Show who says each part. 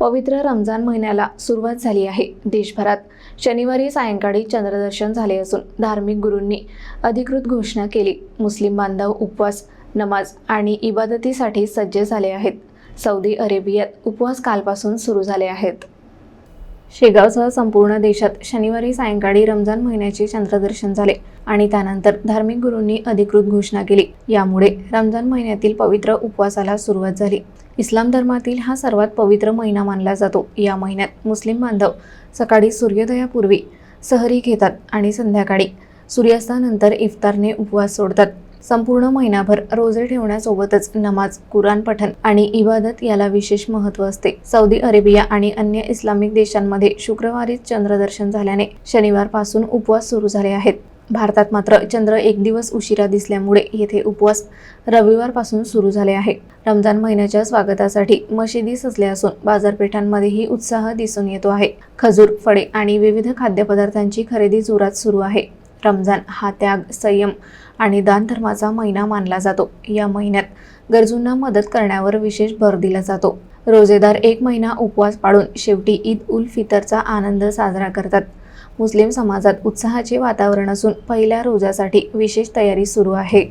Speaker 1: पवित्र रमजान महिन्याला सुरुवात झाली आहे। देशभरात शनिवारी सायंकाळी चंद्रदर्शन झाले असून धार्मिक गुरूंनी अधिकृत घोषणा केली। मुस्लिम बांधव उपवास, नमाज आणि इबादतीसाठी सज्ज झाले आहेत। सौदी अरेबियात उपवास कालपासून सुरू झाले आहेत। शेगावसह संपूर्ण देशात शनिवारी सायंकाळी रमजान महिन्याचे चंद्रदर्शन झाले आणि त्यानंतर धार्मिक गुरूंनी अधिकृत घोषणा केली। यामुळे रमजान महिन्यातील पवित्र उपवासाला सुरुवात झाली। इस्लाम धर्मातील हा सर्वात पवित्र महिना मानला जातो। या महिन्यात मुस्लिम बांधव सकाळी सूर्योदयापूर्वी सहरी घेतात आणि संध्याकाळी सूर्यास्तानंतर इफ्तारने उपवास सोडतात। संपूर्ण महिनाभर रोजे ठेवण्यासोबतच नमाज, कुराण पठण आणि इबादत याला विशेष महत्त्व असते। सौदी अरेबिया आणि अन्य इस्लामिक देशांमध्ये शुक्रवारी चंद्रदर्शन झाल्याने शनिवारपासून उपवास सुरू झाले आहेत। भारतात मात्र चंद्र एक दिवस उशिरा दिसल्यामुळे येथे उपवास रविवारपासून सुरू झाले आहे। रमजान महिन्याच्या स्वागतासाठी मशिदी सजल्या असून बाजारपेठांमध्येही उत्साह दिसून येतो आहे। खजूर, फळे आणि विविध खाद्यपदार्थांची खरेदी जोरात सुरू आहे। रमजान हा त्याग, संयम आणि दान धर्माचा महिना मानला जातो। या महिन्यात गरजूंना मदत करण्यावर विशेष भर दिला जातो। रोजेदार एक महिना उपवास पाळून शेवटी ईद उल फितरचा आनंद साजरा करतात। मुस्लिम समाजात उत्साहाचे वातावरण असून पहिल्या रोजासाठी विशेष तयारी सुरू आहे।